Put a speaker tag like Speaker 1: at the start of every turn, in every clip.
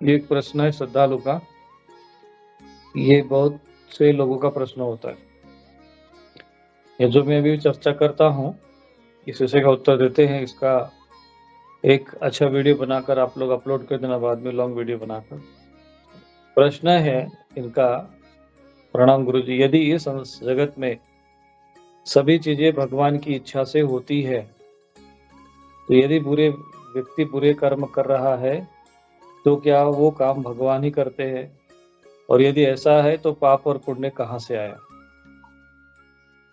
Speaker 1: ये एक प्रश्न है श्रद्धालु का। ये बहुत से लोगों का प्रश्न होता है। ये जो मैं अभी चर्चा करता हूँ, इस विषय का उत्तर देते हैं। इसका एक अच्छा वीडियो बनाकर आप लोग अपलोड कर देना बाद में, लॉन्ग वीडियो बनाकर। प्रश्न है इनका, प्रणाम गुरुजी, यदि इस जगत में सभी चीजें भगवान की इच्छा से होती है, तो यदि बुरे व्यक्ति बुरे कर्म कर रहा है, तो क्या वो काम भगवान ही करते हैं? और यदि ऐसा है तो पाप और पुण्य कहाँ से आया?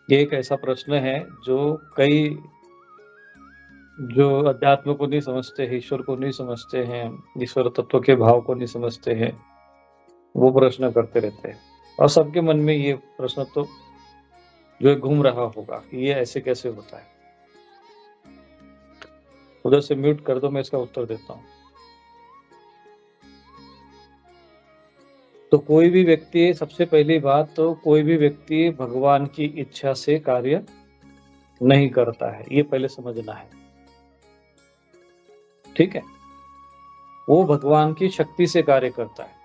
Speaker 1: ये एक ऐसा प्रश्न है जो कई जो अध्यात्म को नहीं समझते हैं, ईश्वर को नहीं समझते हैं, ईश्वर तत्व के भाव को नहीं समझते हैं, वो प्रश्न करते रहते हैं। और सबके मन में ये प्रश्न तो जो घूम रहा होगा कि ये ऐसे कैसे होता है। उधर से म्यूट कर दो, मैं इसका उत्तर देता हूँ। तो कोई भी व्यक्ति, सबसे पहली बात तो कोई भी व्यक्ति भगवान की इच्छा से कार्य नहीं करता है, ये पहले समझना है। ठीक है, वो भगवान की शक्ति से कार्य करता है,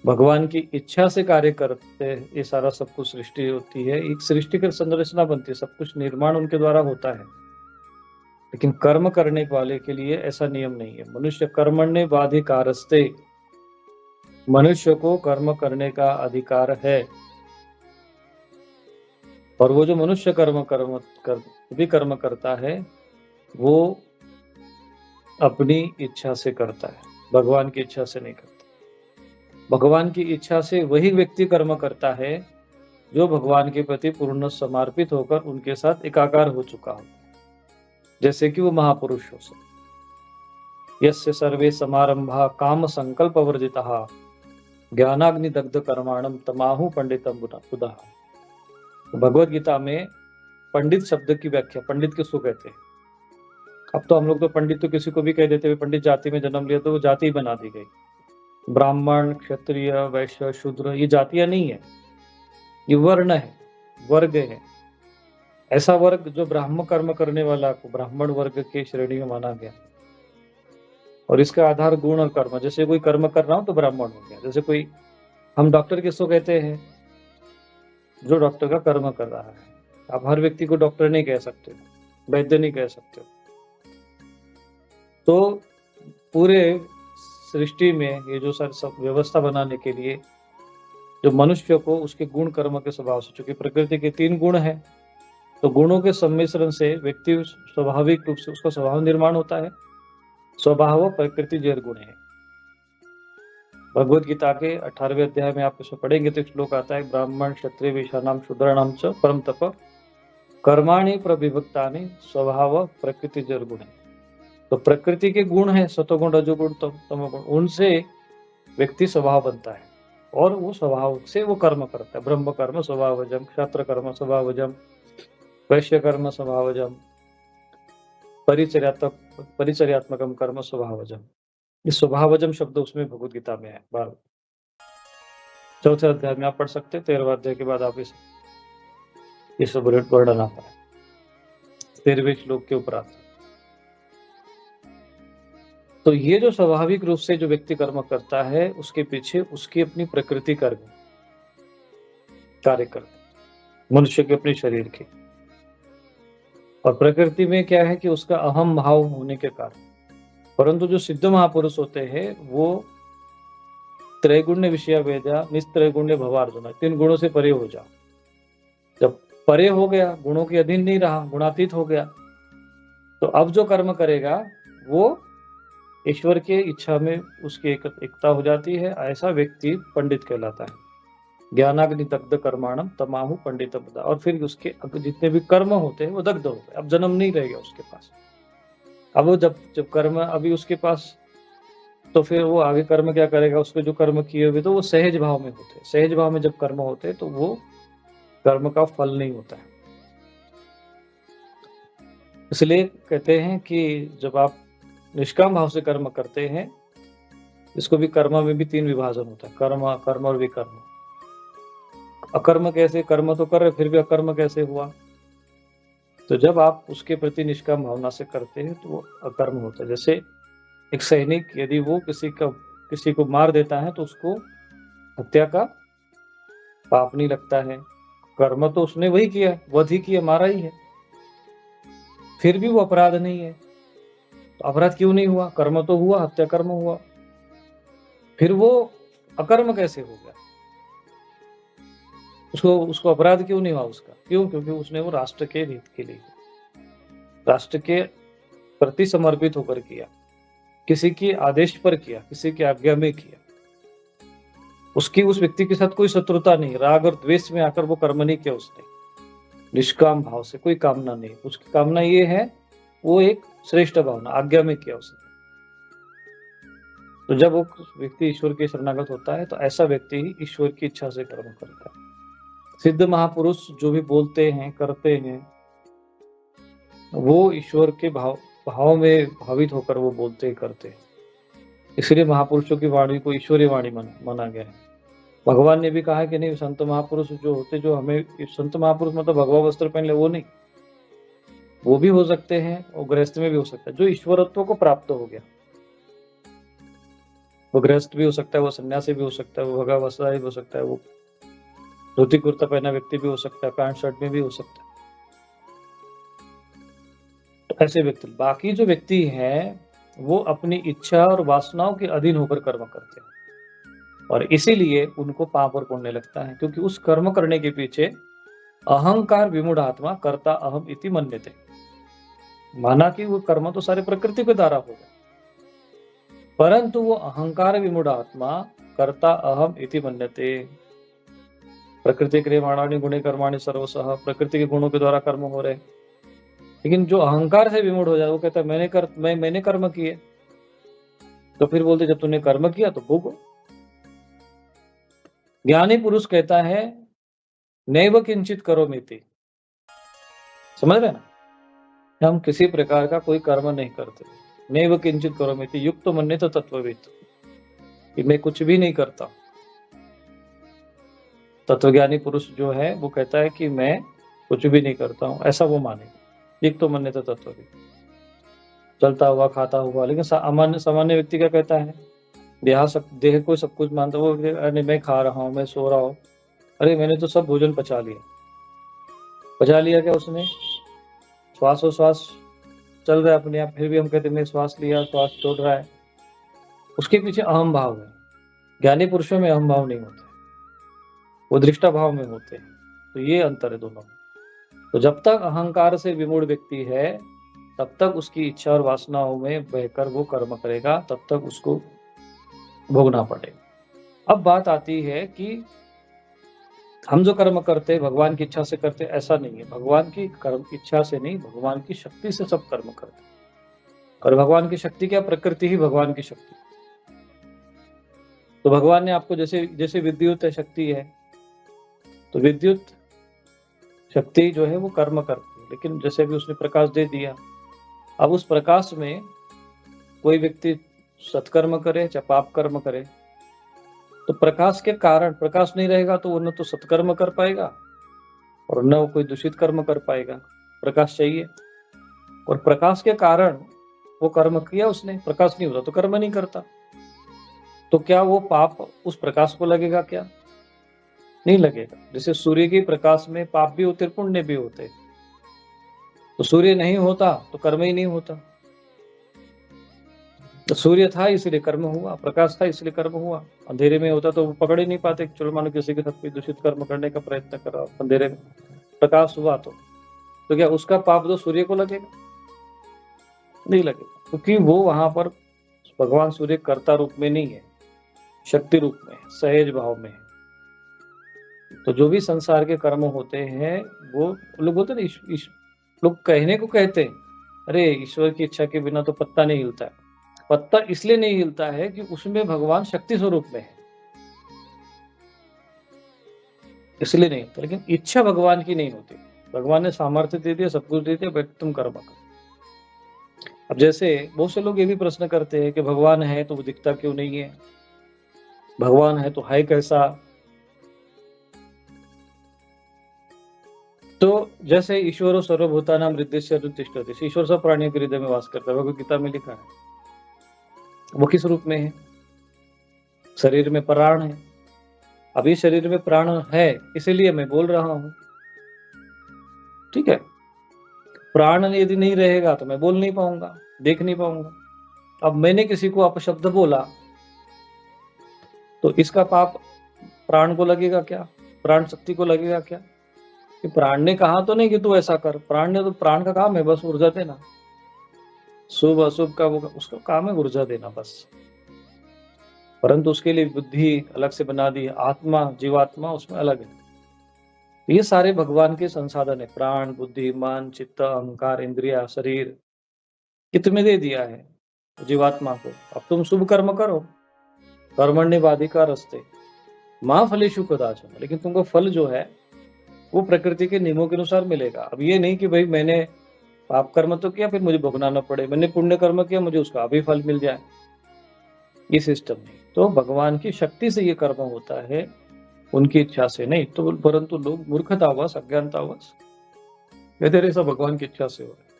Speaker 1: भगवान की इच्छा से कार्य करते हैं। ये सारा सब कुछ सृष्टि होती है, एक सृष्टि की संरचना बनती है, सब कुछ निर्माण उनके द्वारा होता है। लेकिन कर्म करने वाले के लिए ऐसा नियम नहीं है। मनुष्य कर्मण्य बाधिकारस्ते, मनुष्य को कर्म करने का अधिकार है। और वो जो मनुष्य कर्म करता है, वो अपनी इच्छा से करता है, भगवान की इच्छा से नहीं करता। भगवान की इच्छा से वही व्यक्ति कर्म करता है जो भगवान के प्रति पूर्ण समर्पित होकर उनके साथ एकाकार हो चुका हो, जैसे कि वो महापुरुष हो सकते। यस्य सर्वे समारंभा काम संकल्प वर्जिता ज्ञानाग्नि दग्ध कर्माणम तमाहु पंडितम बुधा। भगवत गीता में पंडित शब्द की व्याख्या, पंडित किसको कहते हैं? अब तो हम लोग तो पंडित तो किसी को भी कह देते हैं, पंडित जाति में जन्म लिया तो वो जाति बना दी गई। ब्राह्मण, क्षत्रिय, वैश्य, शूद्र, ये जातियां नहीं है, ये वर्ण है, वर्ग है। ऐसा वर्ग जो ब्राह्मण कर्म करने वाला को ब्राह्मण वर्ग के श्रेणी में माना गया। और इसका आधार गुण और कर्म। जैसे कोई कर्म कर रहा हो तो ब्राह्मण हो गया। जैसे कोई, हम डॉक्टर किसको कहते हैं? जो डॉक्टर का कर्म कर रहा है। आप हर व्यक्ति को डॉक्टर नहीं कह सकते, वैद्य नहीं कह सकते। तो पूरे सृष्टि में ये जो सब व्यवस्था बनाने के लिए जो मनुष्य को उसके गुण कर्म के स्वभाव से, चूंकि प्रकृति के 3 गुण हैं, तो गुणों के सम्मिश्रण से व्यक्ति स्वाभाविक रूप से उसका स्वभाव निर्माण होता है। स्वभाव प्रकृति जैर गुण है। भगवत गीता के 18वें अध्याय में आप इसको पढ़ेंगे तो एक श्लोक आता है, ब्राह्मण क्षत्रिय वैश्यानाम शूद्राणाम च परम तप कर्माणि प्रविभक्तानि स्वभाव प्रकृति जैर गुण। तो प्रकृति के गुण है, सतोगुण, रजोगुण, तमोगुण, उनसे व्यक्ति स्वभाव बनता है और वो स्वभाव से वो कर्म करता है। ब्रह्म कर्म स्वभावजम, क्षत्र कर्म स्वभावजम, वैश्य कर्म स्वभावजम, परिचर्यात्मकम कर्म स्वभावजम। इस स्वभावजम शब्द उसमें भगवत गीता में है। 4थे अध्याय में आप पढ़ सकते हैं। 13वें अध्याय के बाद आप इस वर्णन आता है 13वें श्लोक के उपरांत। तो ये जो स्वाभाविक रूप से जो व्यक्ति कर्म करता है, उसके पीछे उसकी अपनी प्रकृति कार्य करते, मनुष्य के अपने शरीर के। और प्रकृति में क्या है कि उसका अहम भाव होने के कारण। परंतु जो सिद्ध महापुरुष होते हैं वो त्रैगुण्य विषय वेदा निस्त्रैगुण्य भवार्जुन, 3 गुणों से परे हो जाओ। जब परे हो गया, गुणों के अधीन नहीं रहा, गुणातीत हो गया, तो अब जो कर्म करेगा वो ईश्वर के इच्छा में उसकी एकता हो जाती है। ऐसा व्यक्ति पंडित कहलाता है। ज्ञानाग्नि दग्ध कर्माणम तमाहु पंडित बुधा। और फिर उसके जितने भी कर्म होते हैं वो दग्ध हो गए, अब जन्म नहीं रहेगा उसके पास। अब वो जब कर्म अभी उसके पास, तो फिर वो आगे कर्म क्या करेगा? उसके जो कर्म किए हुए तो वो सहज भाव में होते हैं। सहज भाव में जब कर्म होते हैं तो वो कर्म का फल नहीं होता है। इसलिए कहते हैं कि जब आप निष्काम भाव से कर्म करते हैं, इसको भी कर्म में भी 3 विभाजन होता है, कर्म, कर्म और विकर्म। अकर्म कैसे? कर्म तो कर रहे फिर भी अकर्म कैसे हुआ? तो जब आप उसके प्रति निष्काम भावना से करते हैं तो वो अकर्म होता है। जैसे एक सैनिक यदि वो किसी को मार देता है तो उसको हत्या का पाप नहीं लगता है। कर्म तो उसने वही किया, वध ही किया, मारा ही है, फिर भी वो अपराध नहीं है। तो अपराध क्यों नहीं हुआ? कर्म तो हुआ, हत्या कर्म हुआ, फिर वो अकर्म कैसे हो गया? उसको उसको अपराध क्यों नहीं हुआ उसका? क्यों? क्योंकि उसने वो राष्ट्र के हित के लिए, राष्ट्र के प्रति समर्पित होकर किया, किसी के आदेश पर किया, किसी की आज्ञा में किया। उसकी उस व्यक्ति के साथ कोई शत्रुता नहीं, राग और द्वेष में आकर वो कर्म नहीं किया उसने, निष्काम भाव से, कोई कामना नहीं। उसकी कामना ये है, वो एक श्रेष्ठ भावना, आज्ञा में किया उसने। तो जब वो व्यक्ति ईश्वर के शरणागत होता है तो ऐसा व्यक्ति ही ईश्वर की इच्छा से कर्म करता है। सिद्ध महापुरुष जो भी बोलते हैं, करते हैं, वो ईश्वर के भाव में भावित होकर वो बोलते करते हैं। इसलिए महापुरुषों की वाणी को ईश्वरीय वाणी माना गया है। भगवान ने भी कहा कि नहीं, संत महापुरुष जो होते, जो हमें, संत महापुरुष मतलब भगवा वस्त्र पहन ले वो नहीं, वो भी हो सकते हैं और गृहस्थ में भी हो सकता है। जो ईश्वरत्व को प्राप्त हो गया, वो गृहस्थ भी हो सकता है, वो सन्यासी भी हो सकता है, वो भगवा वस्त्र भी हो सकता है, वो धोती कुर्ता पहना व्यक्ति भी हो सकता है, पैंट शर्ट में भी हो सकता है। तो ऐसे व्यक्ति, बाकी जो व्यक्ति है वो अपनी इच्छा और वासनाओं के अधीन होकर कर्म करते हैं और इसीलिए उनको पाप और पुण्य लगता है, क्योंकि उस कर्म करने के पीछे अहंकार विमूढ़ आत्मा कर्ता अहम इति मन्यते। माना कि वो कर्म तो सारे प्रकृति के द्वारा हो गए, परंतु वो अहंकार विमूढ़ आत्मा कर्ता अहम इति मन्यते। प्रकृति क्रियमाणानि गुणे कर्माणि सर्वशः, प्रकृति के गुणों के द्वारा कर्म हो रहे, लेकिन जो अहंकार से विमूढ़ हो जाए वो कहता है मैंने कर्म किए। तो फिर बोलते जब तूने कर्म किया तो भोगो। ज्ञानी पुरुष कहता है नैव किंचित करोमीति, समझ रहे ना, हम किसी प्रकार का कोई कर्म नहीं करते। नैव किंचित करोमीति युक्त मन्ये तो तत्वविद, कि मैं कुछ भी नहीं करता। तत्वज्ञानी पुरुष जो है वो कहता है कि मैं कुछ भी नहीं करता हूं, ऐसा वो माने। युक्त तो मन्ये तो तत्वविद, चलता हुआ खाता हुआ। लेकिन सामान्य व्यक्ति क्या कहता है, देह को सब कुछ मानता, वो अरे मैं खा रहा हूँ, मैं सो रहा हूँ, अरे मैंने तो सब भोजन पचा लिया क्या उसने? श्वास चल रहा है अपने आप, फिर भी हम कहते हैं श्वास लिया, श्वास छोड़ रहा है। उसके पीछे अहम भाव है। ज्ञानी पुरुषों में अहम भाव नहीं होते, वो दृष्टा भाव में होते हैं। तो ये अंतर है दोनों में। तो जब तक अहंकार से विमूढ़ व्यक्ति है तब तक उसकी इच्छा और वासनाओं में बहकर वो कर्म करेगा, तब तक उसको भोगना पड़ेगा। अब बात आती है कि हम जो कर्म करते हैं भगवान की इच्छा से करते, ऐसा नहीं है। भगवान की कर्म इच्छा से नहीं, भगवान की शक्ति से सब कर्म करते। और भगवान की शक्ति क्या? प्रकृति ही भगवान की शक्ति। तो भगवान ने आपको जैसे विद्युत शक्ति है, तो विद्युत शक्ति जो है वो कर्म करती है, लेकिन जैसे भी उसने प्रकाश दे दिया, अब उस प्रकाश में कोई व्यक्ति सत्कर्म करे चाहे पाप कर्म करे, तो प्रकाश के कारण, प्रकाश नहीं रहेगा तो वो न तो सत्कर्म कर पाएगा और न वो कोई दूषित कर्म कर पाएगा। प्रकाश चाहिए, और प्रकाश के कारण वो कर्म किया उसने, प्रकाश नहीं होता तो कर्म नहीं करता। तो क्या वो पाप उस प्रकाश को लगेगा? क्या नहीं लगेगा। जैसे सूर्य के प्रकाश में पाप भी होते, पुण्य भी होते। तो सूर्य नहीं होता तो कर्म ही नहीं होता। तो सूर्य था इसलिए कर्म हुआ, प्रकाश था इसलिए कर्म हुआ। अंधेरे में होता तो वो पकड़ ही नहीं पाते। चलो मानो किसी के साथ कोई दूषित कर्म करने का प्रयत्न कर रहा, अंधेरे में प्रकाश हुआ तो क्या उसका पाप तो सूर्य को लगेगा? नहीं लगेगा, क्योंकि वो वहां पर भगवान सूर्य कर्ता रूप में नहीं है, शक्ति रूप में, सहज भाव में है। तो जो भी संसार के कर्म होते हैं वो लोग बोलते हैं, लोग कहने को कहते हैं अरे ईश्वर की इच्छा के बिना तो पत्ता नहीं हिलता है। पत्ता इसलिए नहीं हिलता है कि उसमें भगवान शक्ति स्वरूप में है, इसलिए नहीं होता। लेकिन इच्छा भगवान की नहीं होती। भगवान ने सामर्थ्य दे दिया, सब कुछ दे दिया, बट तुम कर्म करो। अब जैसे बहुत से लोग ये भी प्रश्न करते हैं कि भगवान है तो वो दिखता क्यों नहीं है, भगवान है तो है कैसा? तो जैसे ईश्वरो सर्वभूतानां हृदयस्य अर्जुन तिष्ठति, ईश्वर सब प्राणियों के हृदय में वास करता है, भगवद गीता में लिखा है। वो किस रूप में है? शरीर में प्राण है। अभी शरीर में प्राण है, इसीलिए मैं बोल रहा हूँ। ठीक है? प्राण यदि नहीं रहेगा तो मैं बोल नहीं पाऊँगा, देख नहीं पाऊँगा। अब मैंने किसी को अपशब्द बोला, तो इसका पाप प्राण को लगेगा क्या? प्राण शक्ति को लगेगा क्या? कि प्राण ने कहा तो नहीं कि तू ऐसा कर, प्राण का काम है बस ऊर्जा देना। शुभ अशुभ का वो उसका काम है ऊर्जा देना बस। परंतु उसके लिए बुद्धि अलग से बना दी है, आत्मा, जीवात्मा उसमें अलग है। ये सारे भगवान के संसाधन है, प्राण, बुद्धि, मन, चित्त, अहंकार, इंद्रिया, शरीर, ये तुम्हें दे दिया है जीवात्मा को। अब तुम शुभ कर्म करो, कर्मण्येवाधिकारस्ते मां फलेषु कदाचन, लेकिन तुमको फल जो है वो प्रकृति के नियमों के अनुसार मिलेगा। अब ये नहीं कि भाई मैंने पाप कर्म तो किया फिर मुझे भुगतना पड़े, मैंने पुण्य कर्म किया मुझे उसका अभी फल मिल जाए, ये सिस्टम नहीं। तो भगवान की शक्ति से ये कर्म होता है, उनकी इच्छा से नहीं। तो परंतु लोग मूर्खतावश, अज्ञानतावश कहते रहे सब भगवान की इच्छा से हो रहा है।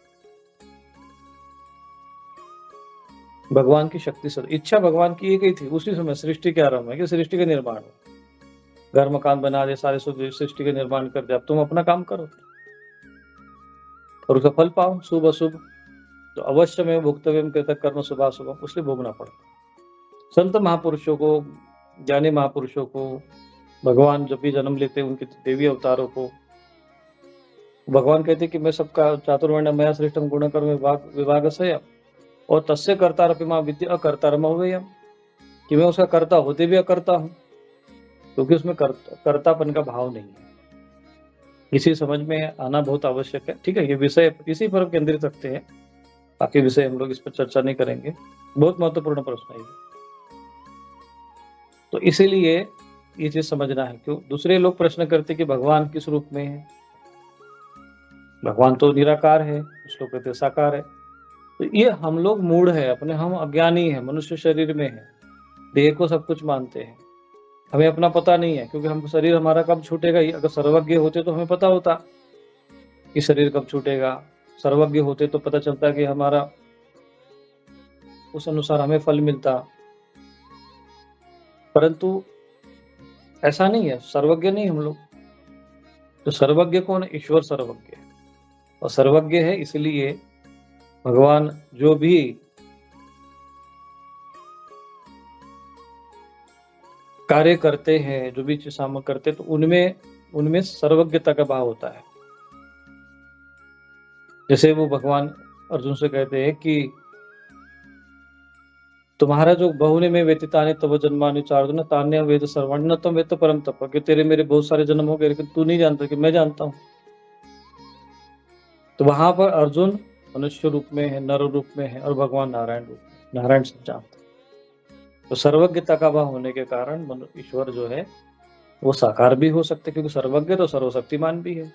Speaker 1: भगवान की शक्ति से, इच्छा भगवान की एक ही थी उसी समय सृष्टि के आरंभ में कि सृष्टि का निर्माण हो, घर मकान बना दे, सारे सृष्टि का निर्माण कर दे, अब तुम अपना काम करो और उसका फल पाओ, शुभ अशुभ। तो अवश्य में भुगतव्यम कहता कर्म शुभाशुभम, उसलिए भोगना पड़ता। संत महापुरुषों को, ज्ञानी महापुरुषों को, भगवान जब भी जन्म लेते हैं उनके देवी अवतारों को भगवान कहते कि मैं सबका चातुर्वर्ण्यमया श्रेष्ठम गुणकर्म विभागस्य और तस्य कर्तारपि मां विद्या अकर्तारम अव्ययम्, कि मैं उसका कर्ता होते भी अकर्ता हूँ, क्योंकि उसमें कर्तापन का भाव नहीं है। इसी समझ में आना बहुत आवश्यक है। ठीक है, ये विषय इसी पर केंद्रित रखते हैं, बाकी विषय हम लोग इस पर चर्चा नहीं करेंगे। बहुत महत्वपूर्ण प्रश्न है ये। तो इसीलिए ये चीज समझना है। क्यों दूसरे लोग प्रश्न करते कि भगवान किस रूप में है? भगवान तो निराकार है, कुछ लोग कहते साकार है। तो ये हम लोग मूढ़ है अपने, हम अज्ञानी है, मनुष्य शरीर में है, देह को सब कुछ मानते हैं, हमें अपना पता नहीं है। क्योंकि हम शरीर हमारा कब छूटेगा, अगर सर्वज्ञ होते तो हमें पता होता कि शरीर कब छूटेगा। सर्वज्ञ होते तो पता चलता कि हमारा उस अनुसार हमें फल मिलता। परंतु ऐसा नहीं है, सर्वज्ञ नहीं हम लोग। तो सर्वज्ञ कौन है? ईश्वर सर्वज्ञ है, और सर्वज्ञ है इसलिए भगवान जो भी कार्य करते हैं, जो भी चीज सामने करते हैं, तो उनमें सर्वज्ञता का भाव होता है। जैसे वो भगवान अर्जुन से कहते हैं कि तुम्हारा जो बहुने में व्यतीतानि तव जन्मानि चार्जुन तान्य वेद सर्वाणि न तम वेद परम तप, कि तेरे मेरे बहुत सारे जन्म हो गए लेकिन तू नहीं जानता कि मैं जानता हूँ। तो वहां पर अर्जुन मनुष्य रूप में है, नर रूप में है, और भगवान नारायण रूप में, नारायण सब जानते। तो सर्वज्ञता का भाव होने के कारण ईश्वर जो है वो साकार भी हो सकते, क्योंकि सर्वज्ञ तो सर्वशक्तिमान भी है।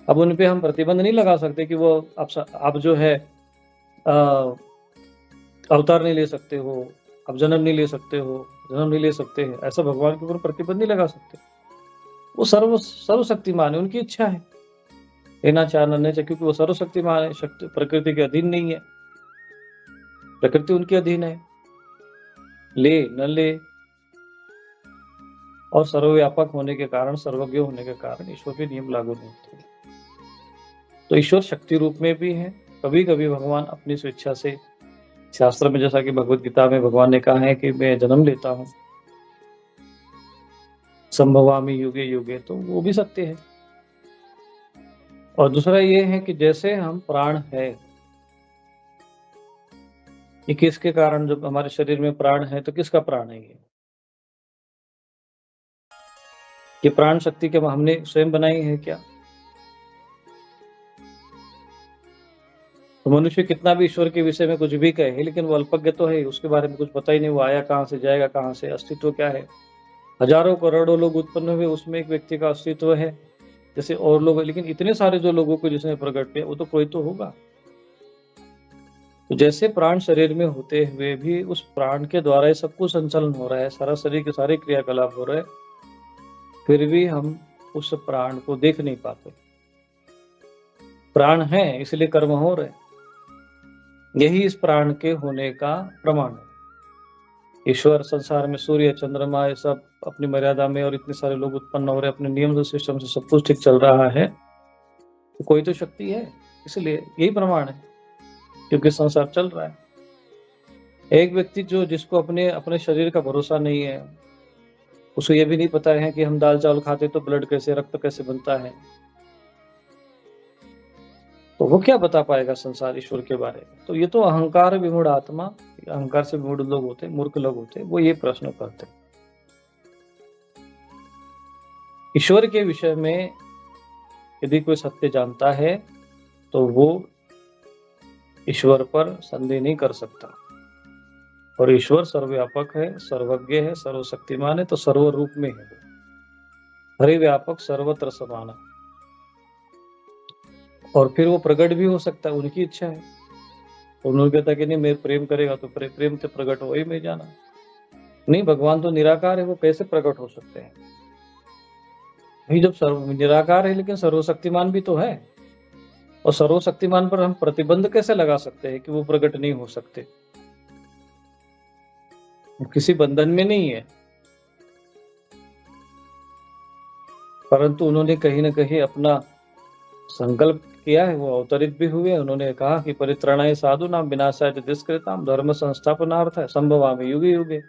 Speaker 1: अब उन पे हम प्रतिबंध नहीं लगा सकते कि वो आप जो है अवतार नहीं ले सकते हो, अब जन्म नहीं ले सकते हो, जन्म नहीं ले सकते हैं, ऐसा भगवान के ऊपर प्रतिबंध नहीं लगा सकते। वो सर्वशक्तिमान है, उनकी इच्छा है लेना चाहना चाहिए, क्योंकि वो सर्वशक्तिमान है, शक्ति प्रकृति के अधीन नहीं है, प्रकृति उनके अधीन है, ले न ले। और सर्वव्यापक होने के कारण, सर्वज्ञ होने के कारण ईश्वर के नियम लागू नहीं होते। तो ईश्वर शक्ति रूप में भी है। कभी कभी भगवान अपनी स्वेच्छा से, शास्त्र में जैसा कि भगवत गीता में भगवान ने कहा है कि मैं जन्म लेता हूँ, संभवामि युगे युगे, तो वो भी सत्य है। और दूसरा ये है कि जैसे हम प्राण है, ये किसके कारण, जब हमारे शरीर में प्राण है तो किसका प्राण है? ये प्राण शक्ति के हमने स्वयं बनाई है क्या? तो मनुष्य कितना भी ईश्वर के विषय में कुछ भी कहे, लेकिन वो अल्पज्ञ तो है, उसके बारे में कुछ पता ही नहीं, वो आया कहाँ से, जाएगा कहाँ से, अस्तित्व क्या है। हजारों करोड़ों लोग उत्पन्न हुए, उसमें एक व्यक्ति का अस्तित्व है जैसे और लोग, लेकिन इतने सारे जो लोगों को जिसने प्रकट किया वो तो कोई तो होगा। तो जैसे प्राण शरीर में होते हुए भी उस प्राण के द्वारा सब कुछ संचालन हो रहा है, सारा शरीर के सारे क्रियाकलाप हो रहे हैं, फिर भी हम उस प्राण को देख नहीं पाते। प्राण है इसलिए कर्म हो रहे, यही इस प्राण के होने का प्रमाण है। ईश्वर संसार में सूर्य, चंद्रमा ये सब अपनी मर्यादा में और इतने सारे लोग उत्पन्न हो रहे हैं, अपने नियम से सिस्टम से सब कुछ ठीक चल रहा है, तो कोई तो शक्ति है। इसलिए यही प्रमाण है, क्योंकि संसार चल रहा है। एक व्यक्ति जिसको अपने शरीर का भरोसा नहीं है, उसको ये भी नहीं पता है कि हम दाल-चावल खाते तो ब्लड कैसे, रक्त कैसे बनता है, तो वो क्या बता पाएगा संसार ईश्वर के बारे में? तो ये तो अहंकार विमूढ़ आत्मा, अहंकार से विमूढ़ लोग होते हैं, मूर्ख लोग होते हैं, वो ये प्रश्न करते हैं। ईश्वर के विषय में यदि कोई सत्य जानता है, तो वो ईश्वर पर संदेह नहीं कर सकता। और ईश्वर सर्वव्यापक है, सर्वज्ञ है, सर्वशक्तिमान है, तो सर्व रूप में है वो। हरिव्यापक सर्वत्र समान है। और फिर वो प्रकट भी हो सकता है, उनकी इच्छा है। उन्होंने कहता कि नहीं, मैं प्रेम करेगा तो प्रेम से प्रकट हो ही में जाना। नहीं, भगवान तो निराकार है, वो कैसे प्रकट हो सकते हैं? भाई जब निराकार है लेकिन सर्वशक्तिमान भी तो है, और सर्वशक्तिमान पर हम प्रतिबंध कैसे लगा सकते हैं कि वो प्रकट नहीं हो सकते? वो किसी बंधन में नहीं है, परंतु उन्होंने कहीं न कहीं अपना संकल्प किया है, वो अवतरित भी हुए। उन्होंने कहा कि परित्राणाय साधूनां विनाशाय च दुष्कृतां धर्म संस्थापनार्थाय संभवामि युगे युगे।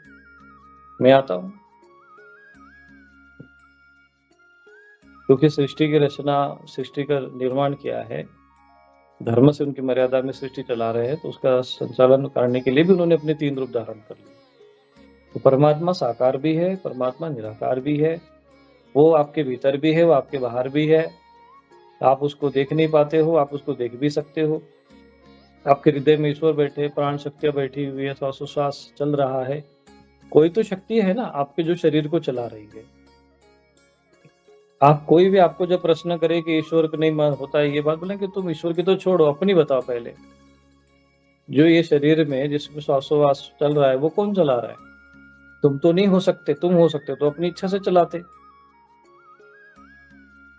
Speaker 1: मैं आता हूँ। क्योंकि सृष्टि की रचना, सृष्टि का निर्माण किया है, धर्म से उनकी मर्यादा में सृष्टि चला रहे हैं, तो उसका संचालन करने के लिए भी उन्होंने अपने 3 रूप धारण कर लिए। तो परमात्मा साकार भी है, परमात्मा निराकार भी है, वो आपके भीतर भी है, वो आपके बाहर भी है। आप उसको देख नहीं पाते हो, आप उसको देख भी सकते हो। आपके हृदय में ईश्वर बैठे, प्राण शक्तियाँ बैठी हुई है, श्वासोश्वास चल रहा है। कोई तो शक्ति है ना आपके जो शरीर को चला रही है। आप कोई भी आपको जब प्रश्न करे कि ईश्वर को नहीं होता है, ये बात बोले कि तुम ईश्वर की तो छोड़ो, अपनी बताओ पहले। जो ये शरीर में जिसमें श्वासोश्वास चल रहा है, वो कौन चला रहा है? तुम तो नहीं हो सकते, तुम हो सकते तो अपनी इच्छा से चलाते।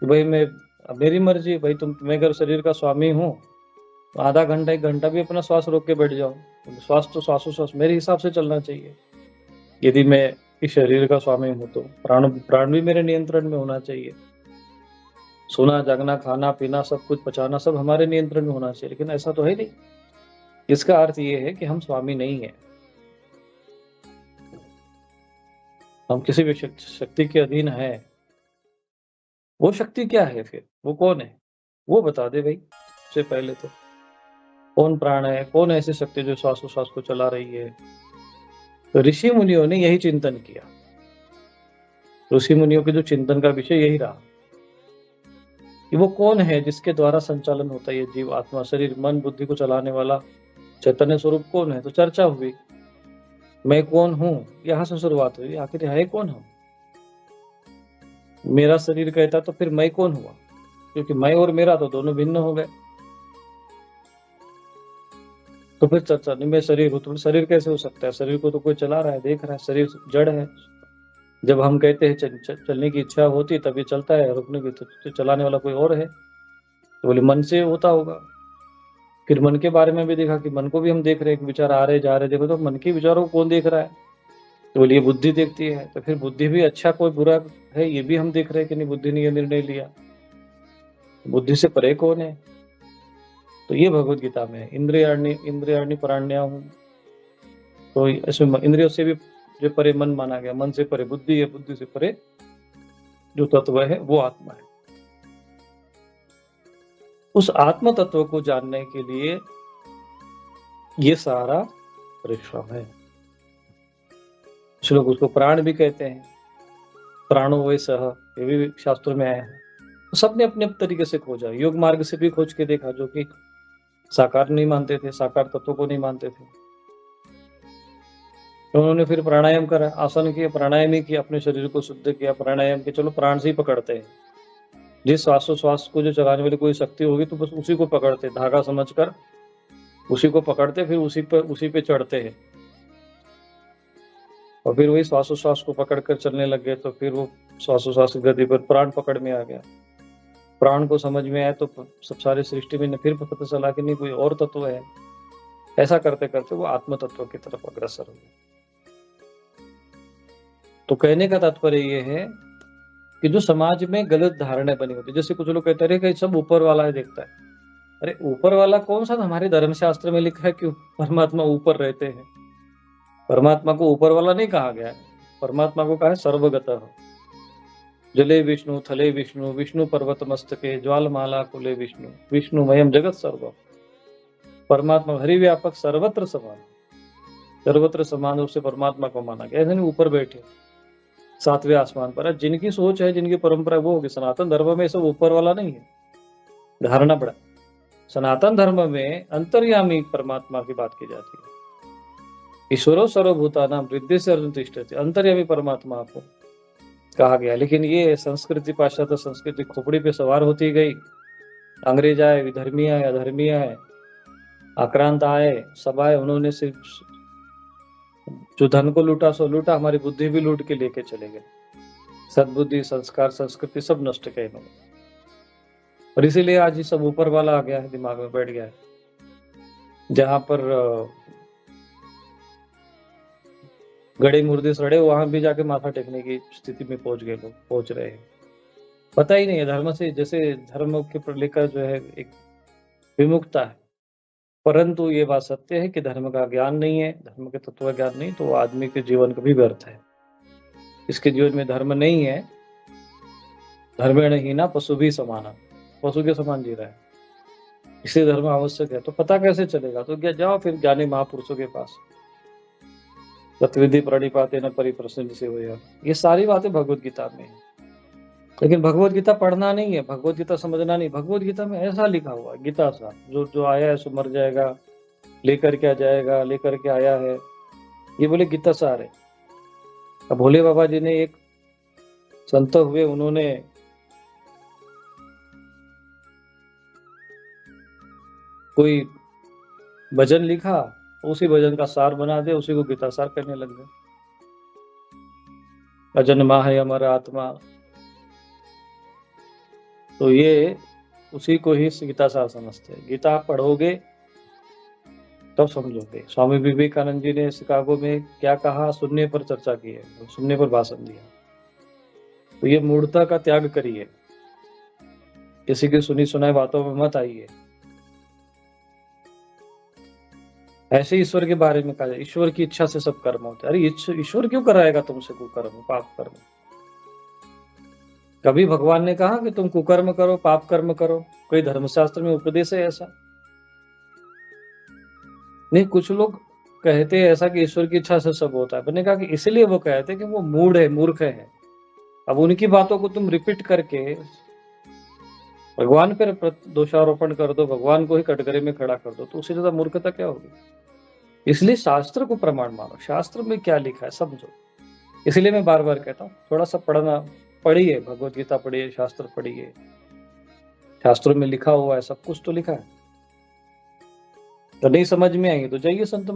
Speaker 1: कि भाई मेरी मर्जी, भाई मैं अगर शरीर का स्वामी हूँ, तो आधा घंटा 1 घंटा भी अपना श्वास रोक के बैठ जाओ। तो श्वासोश्वास मेरे हिसाब से चलना चाहिए। यदि मैं इस शरीर का स्वामी हूँ, तो प्राण भी मेरे नियंत्रण में होना चाहिए। सोना, जागना, खाना, पीना, सब कुछ पचाना सब हमारे नियंत्रण में होना चाहिए, लेकिन ऐसा तो है नहीं। इसका अर्थ ये है कि हम स्वामी नहीं है। हम किसी भी शक्ति के अधीन है। वो शक्ति क्या है फिर? वो कौन है? वो बता दे भाई, सबसे पहले तो। कौन प्राण है? कौन ऐसी शक्ति जो श्वासोश्वास को चला रही है? तो ऋषि मुनियों ने यही चिंतन किया। ऋषि मुनियों के जो चिंतन का विषय यही रहा कि वो कौन है जिसके द्वारा संचालन होता है ये जीव, आत्मा, शरीर, मन, बुद्धि को चलाने वाला चैतन्य स्वरूप कौन है? तो चर्चा हुई, मैं कौन हूँ, यहाँ से शुरुआत हुई। आखिर है कौन हम? मेरा शरीर कहता तो फिर मैं कौन हुआ? क्योंकि मैं और मेरा तो दोनों भिन्न हो गए। तो फिर चर्चा, नहीं मैं शरीर हूँ, तो शरीर कैसे हो सकता है? शरीर को तो कोई चला रहा है, देख रहा है, शरीर जड़ है। जब हम कहते हैं चलने की इच्छा होती है तभी चलता है, रुकने की तो चलाने वाला कोई और है। तो बोले मन से होता होगा। फिर मन के बारे में भी देखा कि मन को भी हम देख रहे हैं, विचार आ रहे जा रहे, देखो तो मन के विचारों को कौन देख रहा है? तो बोले ये बुद्धि देखती है। तो फिर बुद्धि भी अच्छा कोई बुरा है ये भी हम देख रहे हैं कि नहीं, बुद्धि ने ये निर्णय लिया। बुद्धि से परे कौन है? तो ये भगवत गीता में है, इंद्रियाणि पराण्याहुः। तो इसमें इंद्रियों से भी जो परे मन माना गया, मन से परे बुद्धि है, बुद्धि से परे जो तत्व है वो आत्मा है। उस आत्म तत्व को जानने के लिए ये सारा परिश्रम है। कुछ लोग उसको प्राण भी कहते हैं, प्राणो वै सह, ये भी शास्त्रों में आया है। तो सबने अपने तरीके से खोजा, योग मार्ग से भी खोज के देखा, जो कि साकार नहीं मानते थे, साकार तत्व को नहीं मानते थे। तो उन्होंने फिर प्राणायाम करा, आसन किया, प्राणायाम ही किया, अपने शरीर को शुद्ध किया, प्राणायाम किया। चलो प्राण से ही पकड़ते हैं, जिस श्वासोश्वास को जो चलाने वाली कोई शक्ति होगी तो बस उसी को पकड़ते, धागा समझकर उसी को पकड़ते, फिर उसी पे चढ़ते हैं। और फिर वही श्वासोश्वास को पकड़कर चलने लग गए। तो फिर वो श्वासोश्वास की गति पर प्राण पकड़ में आ गया। प्राण को समझ में आया तो सब सारी सृष्टि में फिर पता चला कि नहीं, कोई और तत्व है। ऐसा करते करते वो आत्म तत्व की तरफ अग्रसर हो गए। तो कहने का तात्पर्य ये है कि जो समाज में गलत धारणाएँ बनी होती है, जैसे कुछ लोग कहते हैं, अरे! कि सब ऊपर वाला ही देखता है। अरे! ऊपर वाला कौन-सा? हमारे धर्मशास्त्र में लिखा है कि परमात्मा ऊपर रहते हैं। परमात्मा को ऊपर वाला नहीं कहा गया है। परमात्मा को कहा है सर्वगतः। जले विष्णु, थले विष्णु, विष्णु पर्वत मस्तके, ज्वालमाला कुले विष्णु, विष्णुमयम् जगत् सर्वम्। परमात्मा हरिव्यापक सर्वत्र समान, सर्वत्र समान रूप से परमात्मा को माना गया। ऐसे नहीं ऊपर बैठे, सातवें आसमान पर। जिनकी सोच है, जिनकी परंपरा वो होगी। सनातन धर्म में सब ऊपर वाला नहीं है, धारणा बड़ा। सनातन धर्म में अंतर्यामी परमात्मा की बात की जाती है। ईश्वरो सर्वभूतानां हृदयेस्य अर्जुन तिष्ठति, अंतर्यामी परमात्मा को कहा गया। लेकिन ये संस्कृति, पाश्चात्य संस्कृति खोपड़ी पे सवार होती गई। अंग्रेज आए, विधर्मी आए, अधर्मी आए, आक्रांत आए, सब आए, उन्होंने सिर्फ जो धन को लूटा सो लूटा, हमारी बुद्धि भी लूट के लेके चले गए। सद्बुद्धि, संस्कार, संस्कृति सब नष्ट किए इन्होंने। और इसीलिए आज ये सब ऊपर वाला आ गया है, दिमाग में बैठ गया है। जहाँ पर गड़े मुर्दे सड़े, वहां भी जाके माथा टेकने की स्थिति में पहुंच गए लोग, पहुंच रहे हैं। पता ही नहीं है धर्म से, जैसे धर्म के लेकर जो है एक विमुखता है। परंतु ये बात सत्य है कि धर्म का ज्ञान नहीं है, धर्म के तत्व का ज्ञान नहीं, तो वो आदमी के जीवन का भी व्यर्थ है। इसके जीवन में धर्म नहीं है, धर्मेण हीना पशु भी समाना, पशु के समान जी रहा है। इसलिए धर्म आवश्यक है। तो पता कैसे चलेगा? तो क्या जाओ फिर ज्ञानी महापुरुषों के पास। तत्विधि प्रणिपातेन परिप्रश्न से होया, ये सारी बातें भगवत गीता में है। लेकिन भगवत गीता पढ़ना नहीं है, भगवत गीता समझना नहीं। भगवत गीता में ऐसा लिखा हुआ है, गीता सा, जो जो आया है सो मर जाएगा, लेकर के आ जाएगा, लेकर के आया है, ये बोले गीता सार है। अब भोले बाबा जी ने एक संत हुए, उन्होंने कोई भजन लिखा, उसी भजन का सार बना दे, उसी को गीता सार करने लग गए। अजन्मा है हमारा आत्मा, तो ये उसी को ही गीता सार समझते हैं। गीता आप पढ़ोगे तब समझोगे। स्वामी विवेकानंद जी ने शिकागो में क्या कहा, सुनने पर चर्चा की है, सुनने पर भाषण दिया। तो ये मूढ़ता का त्याग करिए, किसी की सुनी सुनाई बातों में मत आइए। ऐसे ईश्वर के बारे में कहा जाए, ईश्वर की इच्छा से सब कर्म होते हैं। अरे ईश्वर क्यों कराएगा तुमसे कुकर्म, पाप कर्म? कभी भगवान ने कहा कि तुम कुकर्म करो, पाप कर्म करो? कोई धर्मशास्त्र में उपदेश है ऐसा? नहीं। कुछ लोग कहते हैं ऐसा कि ईश्वर की इच्छा से सब होता है। मैंने कहा कि इसलिए वो कहते हैं कि वो मूढ़ है, मूर्ख है। अब उनकी बातों को तुम रिपीट करके भगवान पर दोषारोपण कर दो, भगवान को ही कटघरे में खड़ा कर दो, तो उससे ज्यादा मूर्खता क्या होगी? इसलिए शास्त्र को प्रमाण मानो, शास्त्र में क्या लिखा है समझो। इसलिए मैं बार बार कहता हूँ, थोड़ा सा पढ़िए, भगवत गीता पढ़िए, शास्त्र पढ़िए। शास्त्रों में लिखा हुआ है, सब कुछ तो लिखा है। तो नहीं समझ में आएंगे तो जाइए संत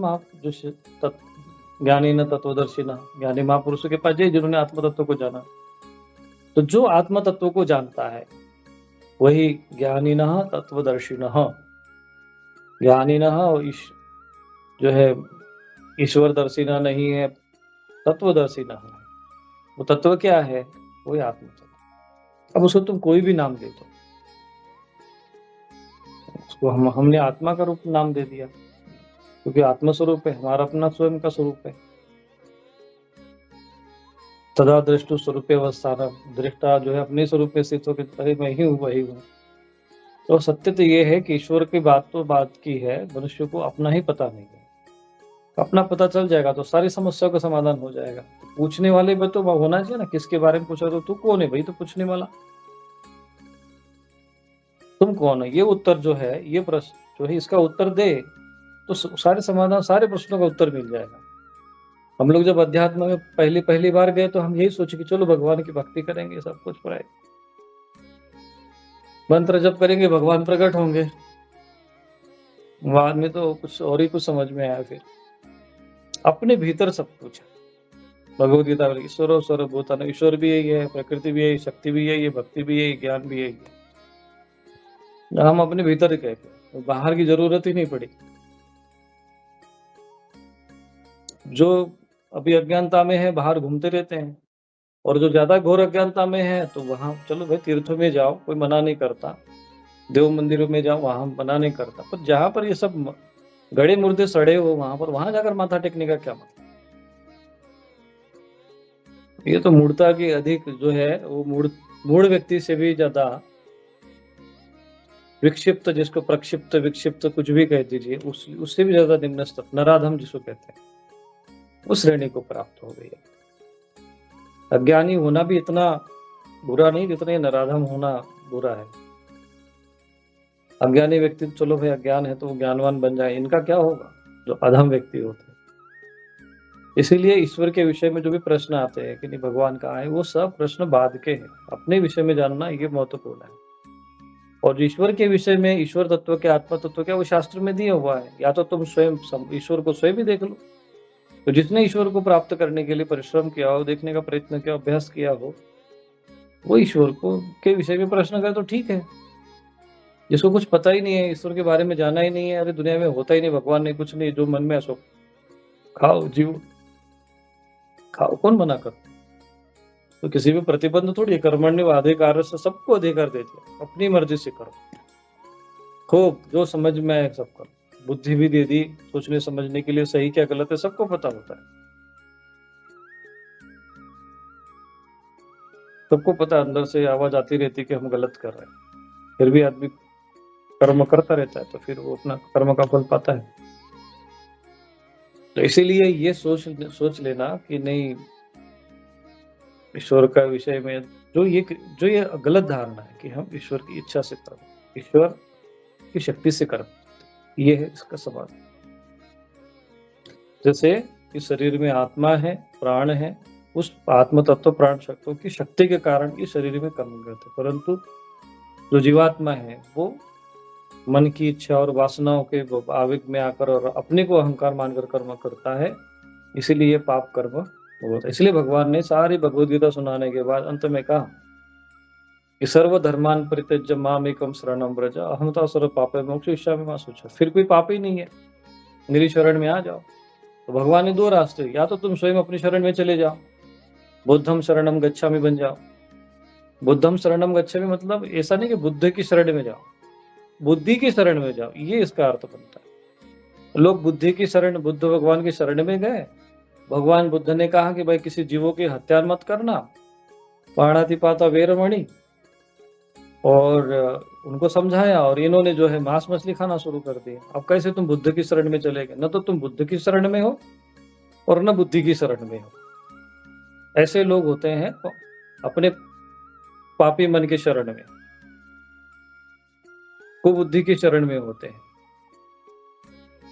Speaker 1: जो ज्ञानी न तत्वदर्शी न, ज्ञानी महापुरुषों के पास जाइए, जिन्होंने आत्म तत्व को जाना। तो जो आत्म तत्व को जानता है वही ज्ञानी न तत्वदर्शी न। ज्ञानी न जो है ईश्वरदर्शी न नहीं है, तत्वदर्शी न है। वो तत्व क्या है? वही आत्म तत्व। अब उसको तुम कोई भी नाम दे दो, उसको हमने आत्मा का रूप नाम दे दिया, क्योंकि आत्म स्वरूप है, हमारा अपना स्वयं का स्वरूप है। तदा दृष्टु स्वरूपे अवस्थान, दृष्टा जो है अपने स्वरूप में स्थित होकर, अरे मैं ही हूँ, वही हूँ। तो सत्य तो ये है कि ईश्वर की बात तो बात की है, मनुष्य को अपना ही पता नहीं है। अपना पता चल जाएगा तो सारी समस्याओं का समाधान हो जाएगा। पूछने वाले भी तो होना चाहिए ना, किसके बारे में पूछा, तो तू कौन है भाई? तो पूछने वाला तुम कौन है, ये उत्तर जो है, ये प्रश्न जो है, इसका उत्तर दे तो सारे समाधान, सारे प्रश्नों का उत्तर मिल जाएगा। हम लोग जब अध्यात्म में पहली बार गए तो हम यही सोचे कि चलो भगवान की भक्ति करेंगे, सब कुछ पढ़ाए, मंत्र जप करेंगे, भगवान प्रकट होंगे। बाद में तो कुछ और ही कुछ समझ में आया। फिर अपने भीतर सब कुछ है। भगवत गीता में ईश्वरो सर्वभूतान, ईश्वर भी यही है, प्रकृति भी यही, शक्ति भी यही है, भक्ति भी यही, ज्ञान भी यही है। हम अपने भीतर ही कहते, बाहर की जरूरत ही नहीं पड़ी। जो अभी अज्ञानता में है, बाहर घूमते रहते हैं, और जो ज़्यादा घोर अज्ञानता में है, तो वहाँ चलो भाई तीर्थों में जाओ, कोई मना नहीं करता। देव मंदिरों में जाओ, वहाँ मना नहीं करता। पर जहाँ पर ये सब गड़े मुर्दे सड़े हो वहाँ पर, वहाँ जाकर माथा टेकने का क्या मतलब? ये तो मूढ़ता की अधिक जो है, वो मूढ़ व्यक्ति से भी ज़्यादा विक्षिप्त, जिसको प्रक्षिप्त, विक्षिप्त कुछ भी कह दीजिए, उससे भी ज़्यादा निम्न स्तर, नराधम जिसको कहते हैं, उस श्रेणी को प्राप्त हो गई है। अज्ञानी होना भी इतना बुरा नहीं जितना ये नराधम होना बुरा है। अज्ञानी व्यक्ति तो चलो भाई अज्ञान है तो वो ज्ञानवान बन जाए, इनका क्या होगा जो अधम व्यक्ति होते हैं। इसीलिए ईश्वर के विषय में जो भी प्रश्न आते हैं कि नहीं भगवान कहाँ है, वो सब प्रश्न बाद के हैं। अपने विषय में जानना ये महत्वपूर्ण है। और ईश्वर के विषय में, ईश्वर तत्व के, आत्मा तत्व क्या, वो शास्त्र में दिया हुआ है। या तो तुम स्वयं ईश्वर को स्वयं ही देख लो। तो जिसने ईश्वर को प्राप्त करने के लिए परिश्रम किया हो, देखने का प्रयत्न किया, अभ्यास किया हो, वो ईश्वर को के विषय में प्रश्न करे तो ठीक है। जिसको कुछ पता ही नहीं है, ईश्वर के बारे में जाना ही नहीं है, अरे दुनिया में होता ही नहीं, भगवान नहीं, कुछ नहीं, जो मन में है सो खाओ, जीव खाओ, कौन मना कर? तो किसी भी प्रतिबंध थोड़ी, कर्मण्येवाधिकार से सबको अधिकार दे दिया, अपनी मर्जी से करो, खूब जो समझ में आए सब करो। बुद्धि भी दे दी सोचने समझने के लिए, सही क्या गलत है सबको पता होता है। सबको पता, अंदर से आवाज आती रहती है कि हम गलत कर रहे हैं, फिर भी आदमी कर्म करता रहता है, तो फिर वो अपना कर्म का फल पाता है। तो इसीलिए ये सोच लेना कि नहीं, ईश्वर का विषय में जो ये गलत धारणा है कि हम ईश्वर की इच्छा से कर्म, ईश्वर की शक्ति से कर्म, ये है इसका सवाल। जैसे इस शरीर में आत्मा है, प्राण है, उस आत्म तत्व प्राण शक्तियों की शक्ति के कारण इस शरीर में कर्म करते, परंतु जो जीवात्मा है वो मन की इच्छा और वासनाओं के आवेग में आकर और अपने को अहंकार मानकर कर्म करता है, इसीलिए ये पाप कर्म होता है। इसलिए भगवान ने सारी भगवद गीता सुनाने के बाद अंत में कहा कि सर्व धर्मान परित्यज्य माम एकम शरणम व्रज अहम तो सर्व पापे मोक्षयिष्यामि मा शुचः। फिर कोई पाप ही नहीं है, मेरी शरण में आ जाओ। तो भगवान ने दो रास्ते, या तो तुम स्वयं अपनी शरण में चले जाओ, बुद्धम शरणम गच्छामि बन जाओ। बुद्धम शरणम गच्छामि मतलब ऐसा नहीं कि बुद्ध की शरण में जाओ, बुद्धि की शरण में जाओ, ये इसका अर्थ बनता है। लोग बुद्धि की शरण, बुद्ध भगवान की शरण में गए, भगवान बुद्ध ने कहा कि भाई किसी जीवों की हत्या मत करना, पाणातिपाता वेरमणि, और उनको समझाया, और इन्होंने जो है मांस मछली खाना शुरू कर दिया। अब कैसे तुम बुद्ध की शरण में चले गए? न तो तुम बुद्ध की शरण में हो और न बुद्धि की शरण में हो। ऐसे लोग होते हैं तो अपने पापी मन की शरण में, कुबुद्धि की शरण में होते हैं।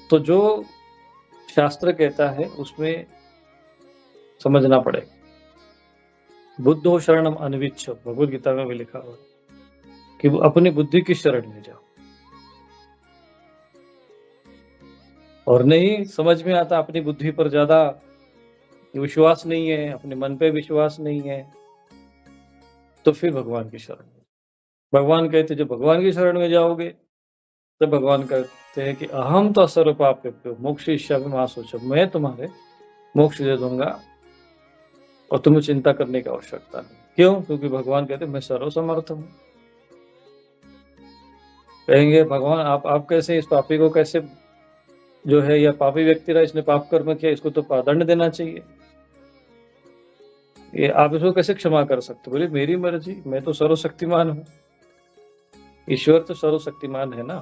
Speaker 1: तो जो शास्त्र कहता है उसमें समझना पड़ेगा। बुद्धो शरणम अनविच्छ, भगवद गीता में भी लिखा हुआ है कि वो अपनी बुद्धि की शरण में जाओ। और नहीं समझ में आता, अपनी बुद्धि पर ज्यादा विश्वास नहीं है, अपने मन पे विश्वास नहीं है, तो फिर भगवान की शरण में। भगवान कहते जब भगवान की शरण में जाओगे तो भगवान कहते हैं कि अहम तो सर्व पापेभ्यो मोक्षयिष्यामि मा शुचः, मैं तुम्हारे मोक्ष दे दूंगा और तुम्हें चिंता करने की आवश्यकता नहीं। क्यों? क्योंकि भगवान कहते मैं सर्वसमर्थ हूँ। कहेंगे भगवान आप कैसे इस पापी को कैसे जो है, यह पापी व्यक्ति रहा, इसने पाप कर्म किया, इसको तो दंड देना चाहिए, ये आप इसको कैसे क्षमा कर सकते? बोले मेरी मर्जी, मैं तो सर्वशक्तिमान हूँ। ईश्वर तो सर्वशक्तिमान है ना,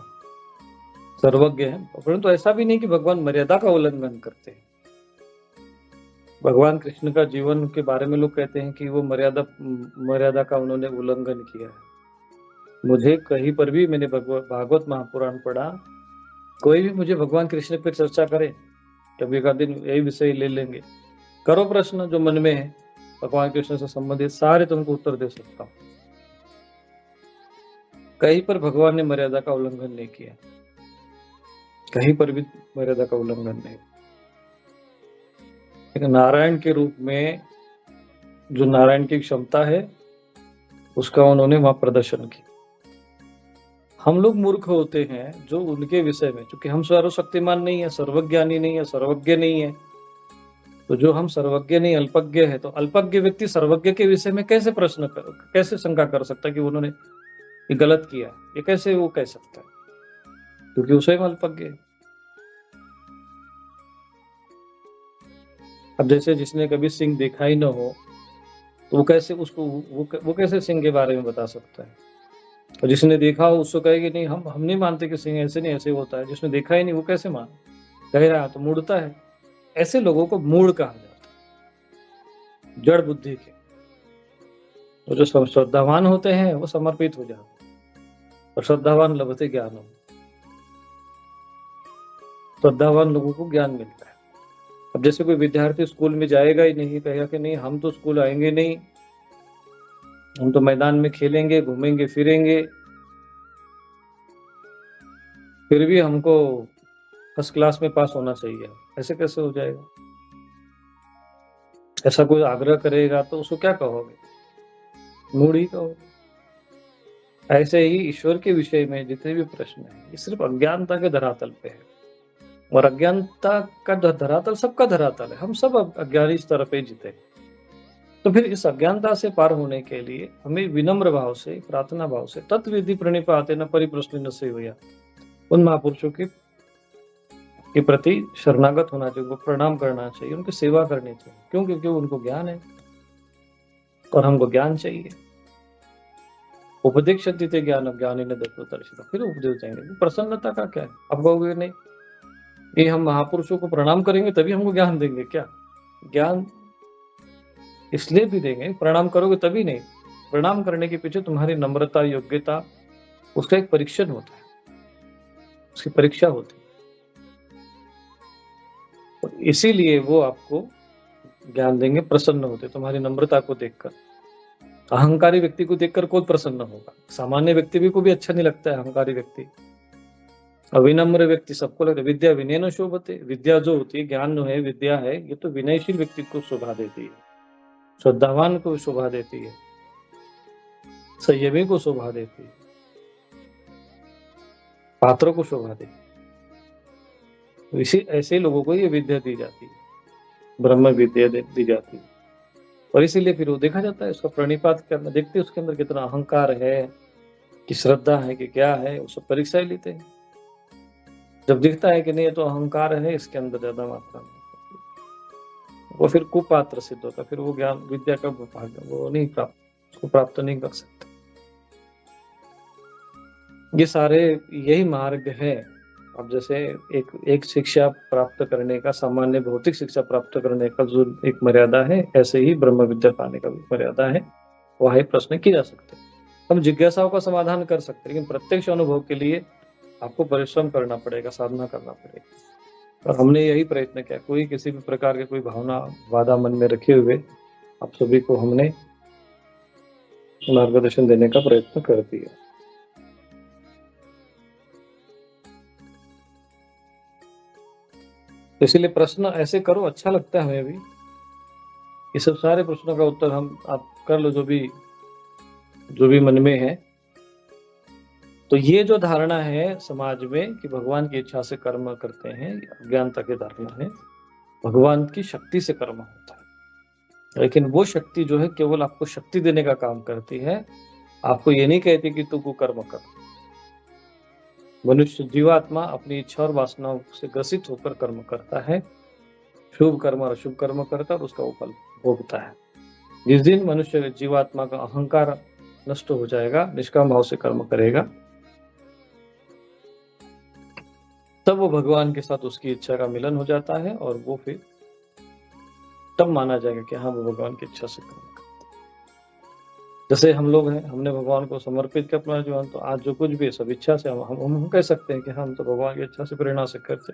Speaker 1: सर्वज्ञ है, परंतु ऐसा भी नहीं कि भगवान मर्यादा का उल्लंघन करते हैं। भगवान कृष्ण का जीवन के बारे में लोग कहते हैं कि वो मर्यादा का उन्होंने उल्लंघन किया है। मुझे कहीं पर भी, मैंने भागवत महापुराण पढ़ा, कोई भी मुझे भगवान कृष्ण पर चर्चा करे, कभी का दिन यही विषय ले लेंगे, करो प्रश्न जो मन में है भगवान कृष्ण से संबंधित, सारे तुमको उत्तर दे सकता हूँ। कहीं पर भगवान ने मर्यादा का उल्लंघन नहीं किया, कहीं पर भी मर्यादा का उल्लंघन नहीं। लेकिन नारायण के रूप में जो नारायण की क्षमता है उसका उन्होंने वहां प्रदर्शन किया। हम लोग मूर्ख होते हैं जो उनके विषय में, क्योंकि हम सर्वशक्तिमान नहीं है, सर्वज्ञानी नहीं है, सर्वज्ञ नहीं है, तो जो हम सर्वज्ञ नहीं अल्पज्ञ है, तो अल्पज्ञ व्यक्ति सर्वज्ञ के विषय में कैसे कैसे शंका कर सकता है कि उन्होंने ये गलत किया, ये कैसे वो कह सकता है, क्योंकि वो स्वयं अल्पज्ञ है। अब जैसे जिसने कभी सिंह देखा ही ना हो, तो वो कैसे उसको वो कैसे सिंह के बारे में बता सकता है। और जिसने देखा हो उसको कहे कि नहीं, हम नहीं मानते कि सिंह ऐसे नहीं ऐसे होता है। जिसने देखा ही नहीं वो कैसे मान कह रहा है, तो मूढ़ता है। ऐसे लोगों को मूढ़ कहा जाता है, जड़ बुद्धि के। तो जो श्रद्धावान होते हैं वो समर्पित हो जाते हैं, और श्रद्धावान लभते ज्ञान हो, श्रद्धावान लोगों को ज्ञान मिलता है। अब जैसे कोई विद्यार्थी स्कूल में जाएगा ही नहीं, कहेगा कि नहीं हम तो स्कूल आएंगे नहीं, हम तो मैदान में खेलेंगे, घूमेंगे फिरेंगे, फिर भी हमको फर्स्ट क्लास में पास होना चाहिए, ऐसे कैसे हो जाएगा। ऐसा कोई आग्रह करेगा तो उसको क्या कहोगे, मूढ़ ही कहोगे। ऐसे ही ईश्वर के विषय में जितने भी प्रश्न हैं, ये सिर्फ अज्ञानता के धरातल पे है। और अज्ञानता का धरातल सबका धरातल है, हम सब अज्ञानी इस तरफ ही जीते। तो फिर इस अज्ञानता से पार होने के लिए हमें विनम्र भाव से, प्रार्थना भाव से, तत्विधि प्रणिपाते न परिप्रश्न से हुआ, उन महापुरुषों के प्रति शरणागत होना चाहिए, उनको प्रणाम करना चाहिए, उनकी सेवा करनी चाहिए। क्यों? क्योंकि उनको ज्ञान है और हमको ज्ञान चाहिए। उपदेश देते ज्ञान ज्ञानी ने दत्तोत्तरशिता, फिर उपदेश देंगे। प्रसन्नता का क्या है? अब कहोगे नहीं, ये हम महापुरुषों को प्रणाम करेंगे तभी हमको ज्ञान देंगे क्या? ज्ञान इसलिए भी देंगे, प्रणाम करोगे तभी नहीं। प्रणाम करने के पीछे तुम्हारी नम्रता, योग्यता, उसका एक परीक्षण होता है, उसकी परीक्षा होती है। तो इसीलिए वो आपको ज्ञान देंगे, प्रसन्न होते तुम्हारी नम्रता को देखकर। अहंकारी व्यक्ति को देखकर कौन प्रसन्न होगा? सामान्य व्यक्ति को भी अच्छा नहीं लगता है अहंकारी व्यक्ति। अविनम्र व्यक्ति सबको लगता है। विद्या विनय न शोभते, विद्या जो होती है, ज्ञान जो है, विद्या है, ये तो विनयशील व्यक्ति को शोभा देती है, श्रद्धावान को शोभा देती है, संयमी को शोभा देती है, पात्रों को शोभा देती है। इसी ऐसे लोगों को ये विद्या दी जाती है, ब्रह्म विद्या दी जाती है। और इसीलिए फिर वो देखा जाता है, उसका प्रणिपात करना, देखते हैं उसके अंदर कितना अहंकार है, कि श्रद्धा है, कि क्या है, उसको परीक्षा लेते हैं। जब दिखता है कि नहीं ये तो अहंकार है इसके अंदर ज्यादा मात्रा में, वो फिर कुपात्र सिद्ध होता है, फिर वो ज्ञान विद्या का भाग्य वो नहीं प्राप्त, उसको प्राप्त नहीं कर सकता। ये सारे यही मार्ग है। अब जैसे एक शिक्षा प्राप्त करने का, सामान्य भौतिक शिक्षा प्राप्त करने का जो एक मर्यादा है, ऐसे ही ब्रह्म विद्या पाने का भी मर्यादा है। वही प्रश्न किए जा सकते हैं, हम जिज्ञासाओं का समाधान कर सकते हैं, लेकिन प्रत्यक्ष अनुभव के लिए आपको परिश्रम करना पड़ेगा, साधना करना पड़ेगा। और हमने यही प्रयत्न किया, कोई किसी भी प्रकार के कोई भावना वादा मन में रखे हुए आप सभी को हमने मार्गदर्शन देने का प्रयत्न कर दिया। इसीलिए प्रश्न ऐसे करो, अच्छा लगता है हमें भी। ये सब सारे प्रश्नों का उत्तर आप कर लो, जो भी मन में है। तो ये जो धारणा है समाज में कि भगवान की इच्छा से कर्म करते हैं, अज्ञानता की धारणा है, भगवान की शक्ति से कर्म होता है। लेकिन वो शक्ति जो है केवल आपको शक्ति देने का काम करती है, आपको ये नहीं कहती कि तू कर्म कर। मनुष्य जीवात्मा अपनी इच्छा और वासनाओं से ग्रसित होकर कर्म करता है, शुभ कर्म और अशुभ कर्म करता है और उसका फल भोगता है। जिस दिन मनुष्य जीवात्मा का अहंकार नष्ट हो जाएगा, निष्काम भाव से कर्म करेगा, तब वो भगवान के साथ उसकी इच्छा का मिलन हो जाता है, और वो फिर तब माना जाएगा कि हाँ वो भगवान की इच्छा से कर्म करता है। जैसे हम लोग हैं, हमने भगवान को समर्पित किया अपना जीवन, तो आज जो कुछ भी सब इच्छा से हम कह सकते हैं कि हम तो भगवान की इच्छा से प्रेरणा से करते।